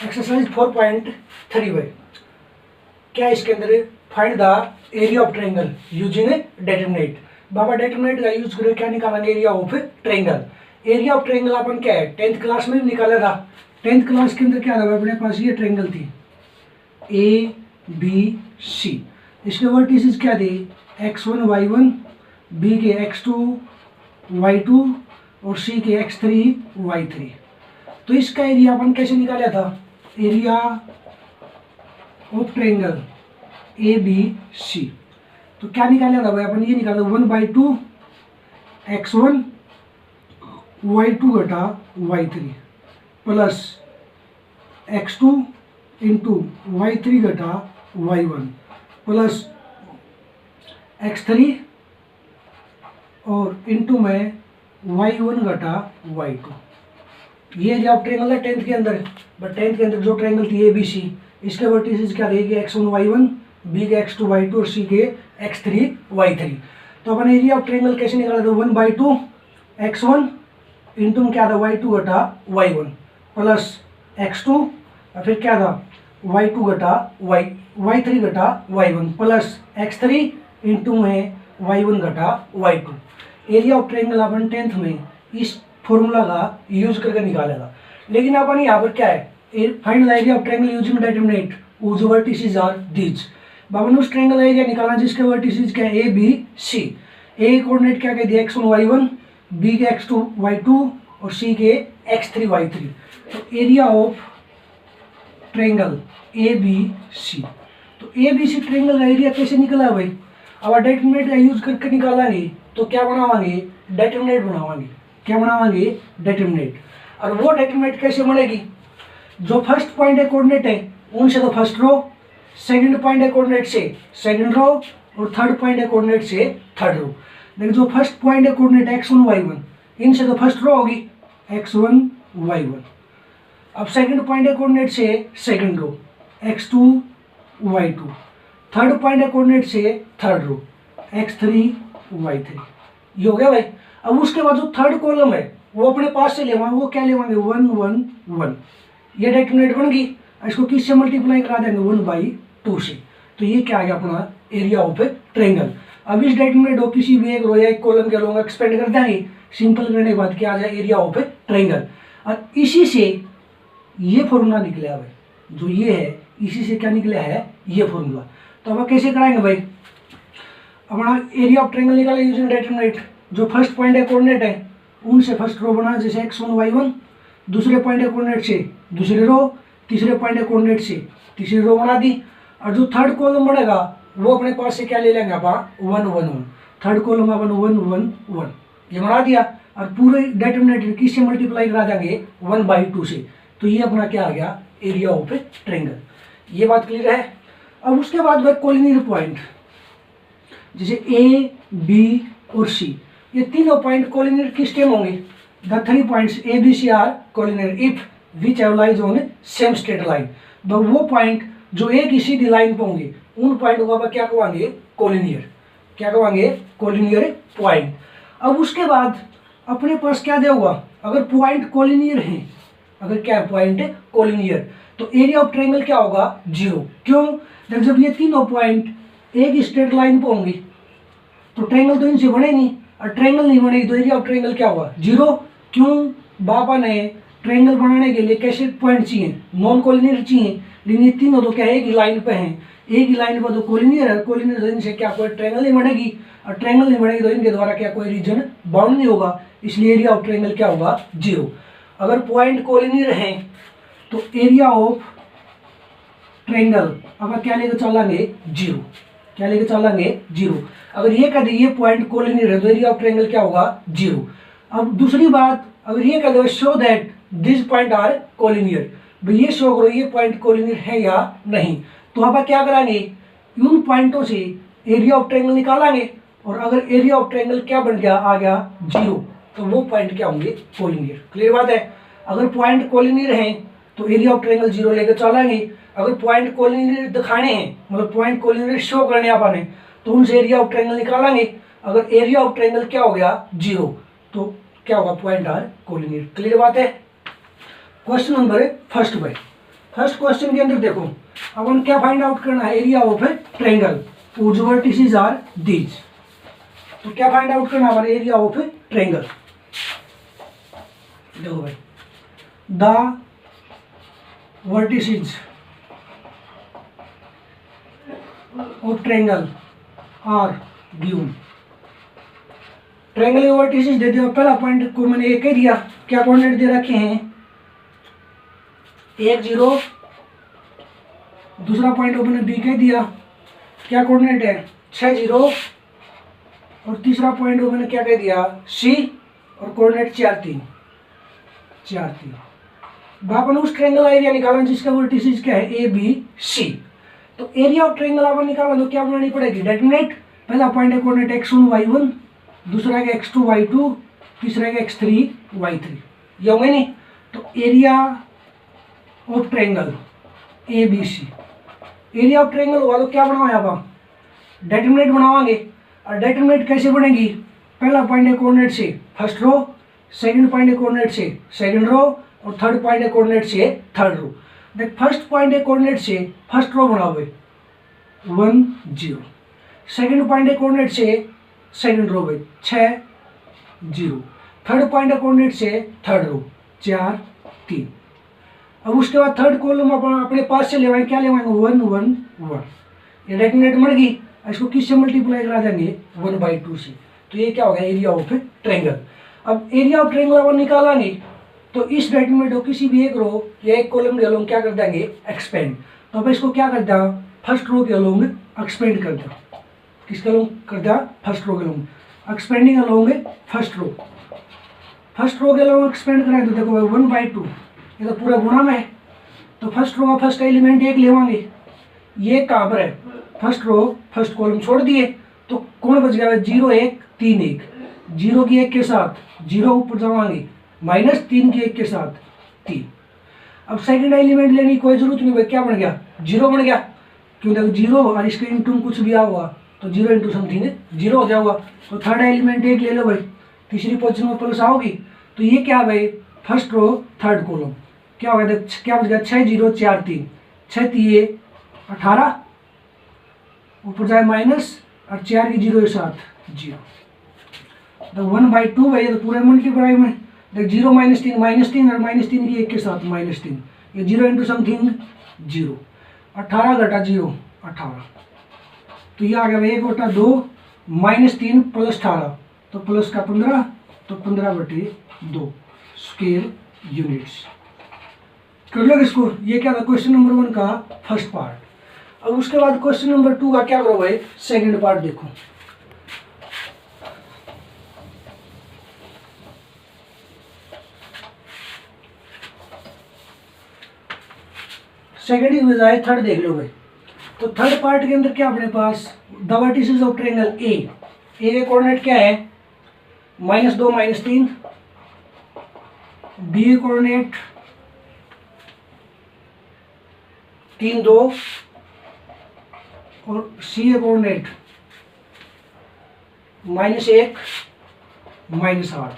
Exercise 4.3 भाई क्या इसके अंदर find the area of triangle using determinant. बाबा डिटरमिनेंट का यूज करके क्या निकाला area of triangle. Area of triangle अपन क्या है 10th क्लास में भी निकाला था। 10th क्लास के अंदर क्या था अपने पास ये ट्रायंगल थी ए बी सी। इसके वर्टिसेस क्या थे x1 y1, बी के x2 y2 और सी के x3 y3। तो इसका एरिया अपन कैसे निकाला था area of triangle A B C. तो क्या निकाला था भाई अपन ये निकाला 1/2 x1 y2 घटा y3 plus x2 into y3 घटा y1 प्लस x3 और इंटू में y1 घटा y2। ये एरिया ऑफ ट्रायंगल है 10th के अंदर। बट 10th के अंदर जो ट्रायंगल थी ए बी सी इसके वर्टिसेस क्या रहेगी x1 y1, बी के x2 y2 और सी के x3 y3। तो अपन एरिया ऑफ ट्रायंगल कैसे निकाला था 1/2 x1 इंटू में क्या था y2 घटा y1 प्लस x2 और फिर क्या था y2 घटा y3 घटा y1 प्लस x3 इंटू में y1 घटा y2। Area of triangle upon 10th में इस फॉर्मूला का यूज करके निकाला था। लेकिन अपन यहाँ पर क्या है find the area of triangle using determinant whose vertices are these। बाबा ने उस ट्रायंगल एरिया निकाला जिसके वर्टिसेस क्या है ए बी सी। ए कोऑर्डिनेट क्या कह दिया x1 y1, बी के x2 y2 और सी के x3 y3। तो area of triangle A B C. तो ए बी सी ट्रायंगल का एरिया कैसे निकला भाई। अब डिटरमिनेंट का यूज करके निकालेंगे तो क्या बनावांगे डिटरमिनेंट बनावांगे। क्या बनावांगे डिटरमिनेंट। और वो डिटरमिनेंट कैसे बनेगी जो फर्स्ट पॉइंट है कोऑर्डिनेट है उनसे तो फर्स्ट रो, सेकंड पॉइंट है कोऑर्डिनेट से सेकंड रो और थर्ड पॉइंट है कोऑर्डिनेट से थर्ड रो। लेकिन जो फर्स्ट पॉइंट है कोऑर्डिनेट x1 y1 इनसे तो फर्स्ट रो होगी x1 y1। अब सेकंड पॉइंट है कोऑर्डिनेट से second row x2 y2। Third point है कोऑर्डिनेट से थर्ड रो x3 y3। ये हो गया भाई। अब उसके बाद जो थर्ड कॉलम है वो अपने पास से लेवाएंगे वो क्या लेवाएंगे 1 1 1। ये डिटरमिनेंट बन गई। इसको किससे मल्टीप्लाई करा देंगे 1/2 से। तो ये क्या आ गया अपना एरिया ऑफ ट्रायंगल। अब इस डिटरमिनेंट को किसी भी एक रो या एक कॉलम के लोग एक्सपेंड कर देंगे सिंपल करने के बाद क्या आ जाए एरिया ऑफ ट्रायंगल। और इसी से ये फॉर्मूला निकला भाई जो ये है इसी से क्या निकला है ये फॉर्मूला। तो अब कैसे कराएंगे भाई अपना एरिया ऑफ ट्रायंगल निकाले यूजिंग डिटरमिनेंट। जो फर्स्ट पॉइंट है कोऑर्डिनेट है उनसे फर्स्ट रो बना जैसे x1 y1, दूसरे पॉइंट है कोऑर्डिनेट से दूसरी रो, तीसरे पॉइंट है कोऑर्डिनेट से तीसरी रो बना दी। और जो थर्ड कॉलम बनेगा वो अपने पास से क्या ले लेंगे अपन 1 1 1। थर्ड कॉलम अपन 1 1 1 ये बना दिया। और पूरे डिटरमिनेंट किससे मल्टीप्लाई करा देंगे 1/2 से। तो ये अपना क्या आ गया एरिया ऑफ ट्रायंगल। ये बात क्लियर है। अब उसके बाद भाई कोलिनियर पॉइंट जैसे ए बी और सी ये तीनों पॉइंट कोलिनियर किस टाइम होंगे the 3 points A B C are collinear if which have lies on same straight line. वो पॉइंट जो एक ही सीधी लाइन पे होंगे उन पॉइंट को आप क्या कहेंगे कोलिनियर। क्या कहेंगे कोलिनियर पॉइंट। अब उसके बाद अपने पास क्या दिया हुआ अगर पॉइंट कोलिनियर है अगर क्या पॉइंट कोलिनियर तो एरिया ऑफ ट्रायंगल क्या होगा 0। क्यों जब ये तीनों पॉइंट एक स्ट्रेट लाइन पे होंगे तो ट्रायंगल तो इनसे बने नहीं और ट्रायंगल नहीं बनेगी तो एरिया ऑफ ट्रायंगल क्या होगा 0। क्यों बाबा ने ट्रायंगल बनाने के लिए कैसे पॉइंट चाहिए नॉन कोलिनियर चाहिए। लेकिन ये तीनों तो क्या एक ही लाइन पे हैं एक ही लाइन पर तो कोलिनियर है। कोलिनियर तो इनसे क्या कोई ट्रायंगल नहीं बनेगी और ट्रायंगल नहीं बनेगी तो इनके द्वारा क्या कोई रीजन बाउंड नहीं होगा। इसलिए एरिया ऑफ ट्रायंगल क्या होगा 0। अगर पॉइंट कोलिनियर हैं तो एरिया ऑफ ट्रायंगल अब क्या लेकर चलेंगे 0। क्या लेकर चलेंगे 0। अगर ये कह दे ये पॉइंट कोलिनियर है तो एरिया ऑफ ट्रायंगल क्या होगा 0। अब दूसरी बात अगर ये कह दो show that this point are collinear भाई ये शो करो ये पॉइंट कोलिनियर है या नहीं। तो आप क्या कराएंगे उन पॉइंटों से एरिया ऑफ ट्रायंगल निकालेंगे और अगर एरिया ऑफ ट्रायंगल क्या बन गया आ गया 0 तो वो पॉइंट क्या होंगे कोलिनियर। क्लियर बात है। अगर पॉइंट कोलिनियर हैं तो एरिया ऑफ ट्रायंगल 0 लेकर चलेंगे। अगर पॉइंट कोलिनियर दिखाने हैं मतलब पॉइंट कोलिनियर शो करने आपने तो उनसे एरिया ऑफ ट्रायंगल निकालेंगे। अगर एरिया ऑफ ट्रायंगल क्या हो गया 0 तो क्या होगा पॉइंट आर कोलिनियर। क्लियर बात है। क्वेश्चन नंबर फर्स्ट भाई फर्स्ट क्वेश्चन के अंदर देखो, अब हम क्या फाइंड आउट करना है, area of a triangle whose vertices are these। तो क्या फाइंड आउट करना हमारे, एरिया ऑफ ए ट्रायंगल। देखो भाई, the vertices of triangle are given. Triangle के वर्टिसेस दे दिया, पहला पॉइंट को मैंने एक कह दिया, क्या कोऑर्डिनेट दे रखे हैं 1 0, दूसरा पॉइंट को मैंने बी कह दिया, क्या कोऑर्डिनेट है 6 0, और तीसरा पॉइंट को मैंने क्या कह दिया सी, और कोऑर्डिनेट 4 3 4 3। अपन उस ट्रायंगल का एरिया निकालना जिसका वर्टिसेस क्या है ए बी सी। तो एरिया ऑफ ट्रायंगल अपन निकालना तो क्या बनानी पड़ेगी, डेटर्मिनेंट, पहला पॉइंट है कोऑर्डिनेट x1 y1, दूसरा का x2 y2, तीसरा का x3 y3, ये होंगे नहीं। तो area of triangle A B C, area of triangle हुआ तो क्या बनाओ यहाँ पर डेटर्मिनेंट बनावांगे। और डेटर्मिनेंट कैसे बनेगी, पहला पॉइंट है कोऑर्डिनेट से फर्स्ट रो, सेकंड पॉइंट है कोऑर्डिनेट से सेकंड रो, और थर्ड पॉइंट है कोऑर्डिनेट से थर्ड रो। देख फर्स्ट पॉइंट है कोऑर्डिनेट से फर्स्ट रो बनाओ 1 0, सेकंड पॉइंट है कोऑर्डिनेट से सेकंड रो 6 0, थर्ड पॉइंट है कोऑर्डिनेट से थर्ड रो 4 3। अब उसके बाद थर्ड कॉलम अपने पास से लेवाएंगे, क्या लेवाएंगे 1 1 1, ये डेटर्मिनेंट मर गई, इसको किससे मल्टीप्लाई करा देंगे 1/2 से। तो ये क्या होगा एरिया ऑफ ट्रायंगल। अब एरिया ऑफ ट्रायंगल अपन निकालेंगे तो इस डेटर्मिनेंट को किसी भी एक रो या एक कॉलम के अलोंग क्या कर देंगे एक्सपेंड। तो अब इसको क्या कर दिया फर्स्ट रो के अलोंग एक्सपेंड कर दिया, किसके अलोंग कर दिया फर्स्ट रो के along, expanding along first row, first row के अलोंग एक्सपेंड कराए तो देखो 1/2, ये तो पूरा गुणा में है। तो फर्स्ट रो का फर्स्ट एलिमेंट 1 लेवांगे, ये कहाँ पर है फर्स्ट रो फर्स्ट कॉलम छोड़ दिए, तो कौन बच गया 0 1 3 1, 0 की 1 के साथ 0 ऊपर जावांगे, -3 की 1 के साथ 3। अब सेकंड एलिमेंट लेने की कोई जरूरत नहीं भाई, क्या बन गया 0 बन गया, क्यों देखो 0 और इसके इंटू कुछ भी आ हुआ तो 0 इंटू समथिंग 0 हो जाएगा। तो थर्ड एलिमेंट 1 ले लो भाई, तीसरी पोजीशन में प्लस आओगी, तो ये क्या भाई फर्स्ट रो थर्ड कॉलम क्या होगा, क्या बच गया 6 0 4 3, 6 3 18, ऊपर जाए माइनस और 4 की 0 के साथ 0। तो 1/2 भाई, ये तो पूरे मल्टीप्लाई में देख 0 -3 -3 और -3 की 1 के साथ -3, ये 0 इंटू समथिंग 0, 18 घटा 0 18, तो ये आ गया भाई 1/2 -3 + 18, तो प्लस का 15, तो 15/2 स्क्वायर यूनिट्स। कर लो इसको, ये क्या था क्वेश्चन नंबर 1 का फर्स्ट पार्ट। अब उसके बाद क्वेश्चन नंबर 2 का क्या करो भाई सेकंड पार्ट देखो। सेकंड की बजाय थर्ड देख लो भाई। तो थर्ड पार्ट के अंदर क्या अपने पास the vertices of triangle A के कोऑर्डिनेट क्या है -2 -3, बी के कोऑर्डिनेट 3 2, और सी के कोऑर्डिनेट -1 -8।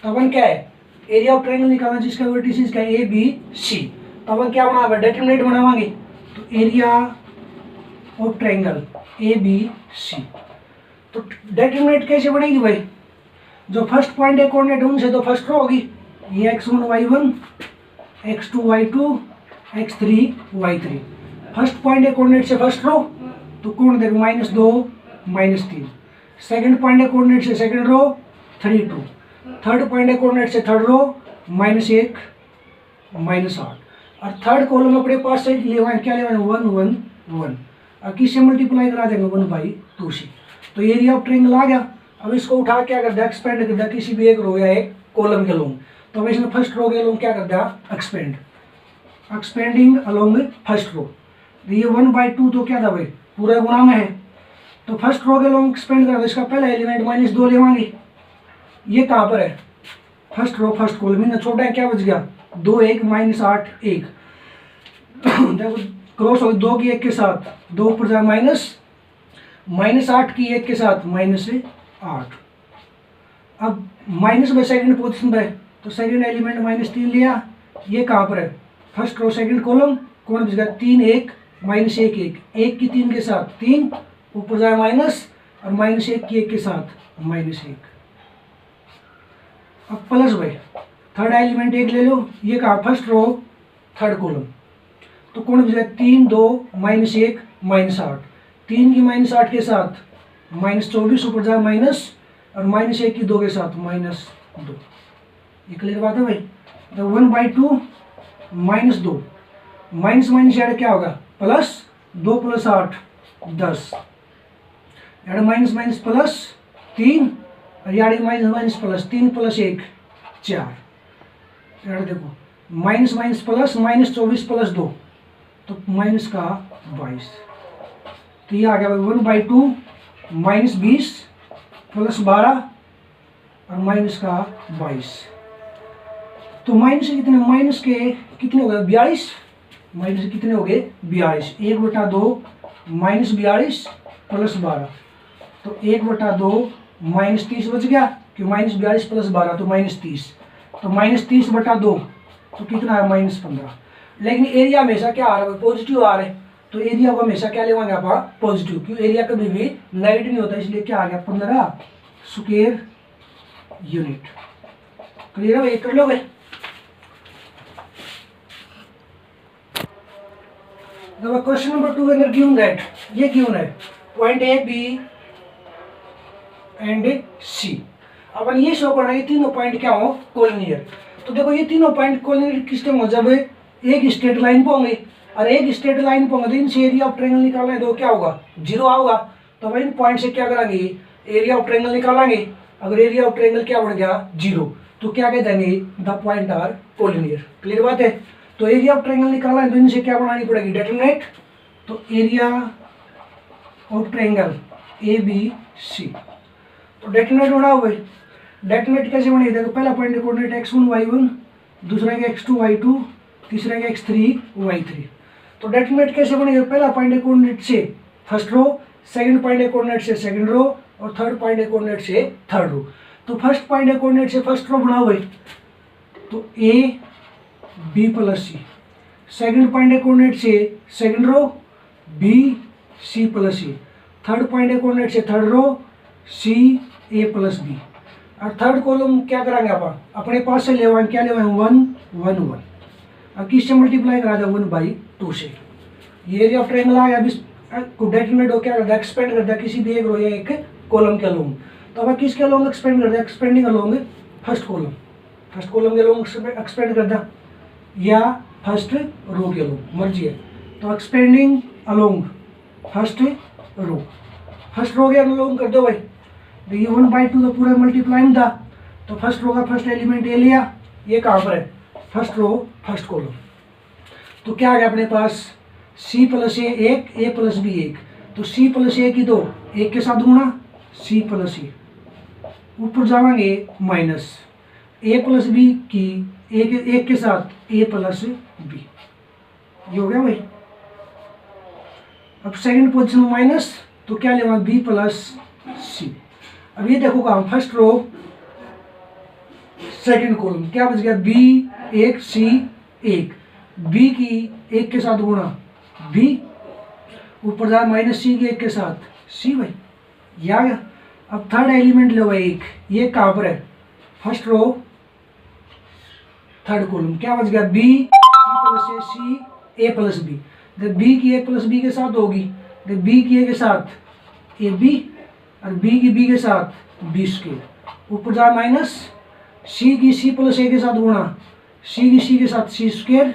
तो अपन क्या है एरिया ऑफ ट्रायंगल निकालना जिसका वर्टिसेस क्या है ए बी सी। तो अपन क्या बनावा डेटर्मिनेंट बनावांगे, तो area of triangle A B C. तो डेटर्मिनेंट कैसे बनेगी भाई, जो फर्स्ट पॉइंट है कोऑर्डिनेट उनसे तो फर्स्ट रो होगी, ये x1 y1, x2 y2, x3 y3। First point है कोऑर्डिनेट से फर्स्ट रो, तो कौन देखो -2 -3, सेकंड पॉइंट है कोऑर्डिनेट से सेकंड रो 3 2, थर्ड पॉइंट है कोऑर्डिनेट से थर्ड रो -1 -8, और थर्ड कॉलम अपने पास से लेवाएं क्या लेवाएं 1 1 1, और किससे मल्टीप्लाई करा देंगे 1/2 से। तो एरिया ऑफ ट्रायंगल आ गया। अब इसको उठा क्या कर दिया एक्सपेंड कर दिया किसी भी एक रो या एक कॉलम के लोग। तो अब इसने फर्स्ट रो के लोग क्या कर दिया expand, expanding along first row. ये 1/2 तो क्या था भाई पूरा गुणा में है, तो फर्स्ट रो के लोग एक्सपेंड कर दो, इसका पहला एलिमेंट -2 लेवाएंगे, ये कहाँ पर है फर्स्ट रो फर्स्ट कॉलम में छोटा है, क्या बच गया 2 1 -8 1, देखो क्रॉस हो 2 की 1 के साथ 2 ऊपर जाए -8 की 1 के साथ -8। अब माइनस में सेकंड पोजीशन पे, तो सेकंड एलिमेंट -3 लिया, ये कहाँ पर है फर्स्ट रो सेकंड कॉलम, कौन बचेगा 3 1 माइनस 1 1, 1 की 3 के साथ 3 ऊपर जाए माइनस, और माइनस 1 की 1 के साथ माइनस 1। अब प्लस भाई थर्ड एलिमेंट 1 ले लो, ये कहा फर्स्ट रो थर्ड कॉलम, तो कौन बचेगा 3 2 माइनस 1 माइनस 8, 3 की माइनस 8 के साथ माइनस 24 ऊपर जाए माइनस, और माइनस 1 की 2 के साथ माइनस 2। ये क्लियर बात है भाई। तो 1/2 माइनस 2, माइनस माइनस ऐड क्या होगा plus, 2 + 8 10, add minus minus plus 3, और यार माइनस माइनस प्लस 3 + 1 4, यार देखो माइनस माइनस प्लस, माइनस 24 + 2 तो माइनस का 22। तो ये आ गया 1/2 माइनस 20 + 12 और माइनस का 22। तो माइनस के कितने, माइनस के कितने हो गए 42, माइनस के कितने हो गए 42, 1/2 माइनस 42 + 12, तो 1/2 माइनस 30 बच गया, क्यों माइनस 42 + 12 तो माइनस 30, तो माइनस 30/2 तो कितना है -15। लेकिन एरिया हमेशा क्या आ रहा है पॉजिटिव आ रहा है, तो एरिया को हमेशा क्या लेवाएंगे आप पॉजिटिव, क्यों एरिया कभी भी नेगेटिव नहीं होता, इसलिए क्या आ गया 15 स्क्वायर यूनिट। क्लियर है भाई, कर लो भाई। क्वेश्चन नंबर 2 अगर गिवन दैट, ये गिवन है पॉइंट ए बी एंड सी, अपन ये शो करना है ये तीनों पॉइंट क्या हो कोलिनियर। तो देखो ये तीनों पॉइंट कोलिनियर किस टाइम हो, जब एक स्ट्रेट लाइन पे होंगे, और एक स्ट्रेट लाइन पे होंगे तो इनसे एरिया ऑफ ट्रायंगल निकालना है, तो क्या होगा 0 आऊगा। तो भाई इन पॉइंट से क्या करेंगे एरिया ऑफ ट्रायंगल निकालेंगे, अगर एरिया ऑफ ट्रायंगल क्या बन गया 0 तो क्या कह देंगे the point are collinear. Clear बात है। तो एरिया ऑफ ट्रायंगल निकालना है तो इनसे क्या बनानी पड़ेगी डेटरमिनेट, तो area of triangle A B C, तो डेटरमिनेट बना हुआ है। डेटरमिनेट कैसे बनेगी, देखो पहला पॉइंट कोऑर्डिनेट x1 y1, दूसरा का x2 y2, तीसरा का x3 y3। तो डेटरमिनेट कैसे बनेगा, पहला पॉइंट कोऑर्डिनेट से first row, second point coordinate से सेकंड रो, और थर्ड पॉइंट कोऑर्डिनेट से थर्ड रो। तो फर्स्ट पॉइंट कोऑर्डिनेट से फर्स्ट रो बना हुआ है, तो a b + c, second point coordinate से second row b c + c, third point coordinate से third row c a + b, और थर्ड कॉलम क्या कराएंगे आप अपने पास से लेवाएं, क्या लेवाएं 1 1 1, अब किससे मल्टीप्लाई करा दें 1/2 से। ये एरिया ऑफ ट्रायंगल आ गया। अब इसको डेटरमिनेट हो क्या करता है एक्सपेंड करता है किसी भी एक रो या एक कॉलम के अलोंग, तो अब किसके अलोंग एक्सपेंड करता है, expanding along first column, first column के अलोंग एक्सपेंड करता या फर्स्ट रो के अलोंग मर्जी है, तो expanding along first row, first row के अलोंग कर दो भाई। तो ये 1/2 तो पूरा मल्टीप्लाई में था, तो फर्स्ट रो का फर्स्ट एलिमेंट ए लिया, ये कहाँ पर है फर्स्ट रो फर्स्ट कॉलम, तो क्या आ गया अपने पास c + a 1 a + b 1, तो c + a की 2 1 के साथ गुणा c + a, ऊपर जाएंगे माइनस a + b की 1 के साथ a + b, ये हो गया भाई। अब सेकंड पोजीशन में माइनस, तो क्या लेगा b + c। अब ये देखो काम फर्स्ट रो सेकंड कॉलम क्या बच गया b 1 c 1, b की 1 के साथ गुणा b, ऊपर जा माइनस c की 1 के साथ c भाई, ये आ गया। अब थर्ड एलिमेंट लो भाई एक, ये कहाँ पर है फर्स्ट रो थर्ड कॉलम क्या बच गया b c + a + b, जब b की a + b के साथ होगी, जब b की a के साथ ab और b की b के साथ b², ऊपर जा माइनस c की c + a के साथ गुणा c की c के साथ c²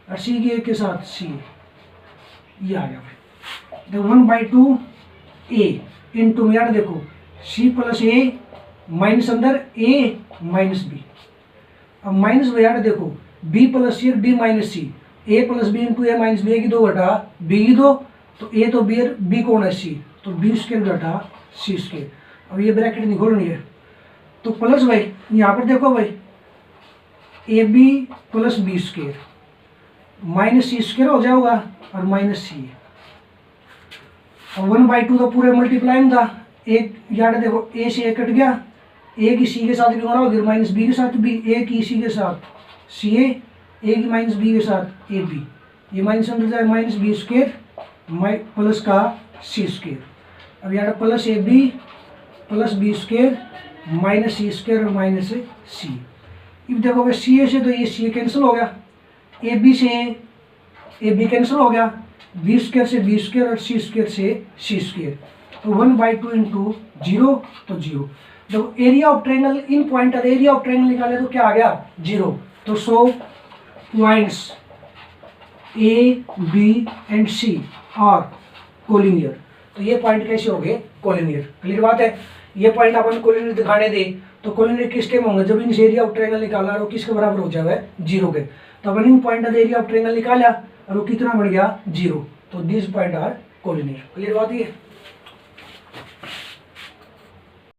और c की 1 के साथ c, ये आ गया भाई। तो 1/2 a इंटू यार देखो c + a माइनस अंदर a - b, अब माइनस यार देखो b + c और b - c, a + b into a - b की 2 घटा b की 2, तो a तो b और b कौन है c, तो b² घटा c²। अब ये ब्रैकेट नहीं खोलनी है, तो प्लस भाई यहाँ पर देखो भाई ab + b² माइनस c² हो जाएगा और माइनस c, और 1/2 तो पूरे मल्टीप्लाई में था, एक यार देखो a से a कट गया, a की c के साथ गुणा हो गया -b के साथ b, a की c के साथ ca, a की -b के साथ ab, ये माइनस अंदर जाए माइनस बी स्क्वायर प्लस का सी स्क्वायर। अब यहाँ plus A B plus B square minus C square और माइनस सी। अब देखोगे सी ए से तो ये सी कैंसिल हो गया, ए बी से ए बी कैंसिल हो गया, बी स्क्वायर से बी स्क्वायर और सी स्क्वायर से सी स्क्वायर, तो 1/2 इंटू 0 तो 0। जब एरिया ऑफ ट्रायंगल इन पॉइंट और एरिया ऑफ ट्रायंगल निकाले तो क्या आ गया 0। तो 100 points A B and C are collinear. तो ये पॉइंट कैसे हो गए कोलिनियर। क्लियर बात है। ये पॉइंट अपन कोलिनियर दिखाने दे तो कोलिनियर किस टाइम होंगे, जब इनसे एरिया ऑफ ट्रायंगल निकाला और वो किसके बराबर हो जाएगा 0 के। तो अपन इन पॉइंट का एरिया ऑफ ट्रायंगल निकाला और वो कितना बन गया 0। तो this point are collinear. Clear बात है।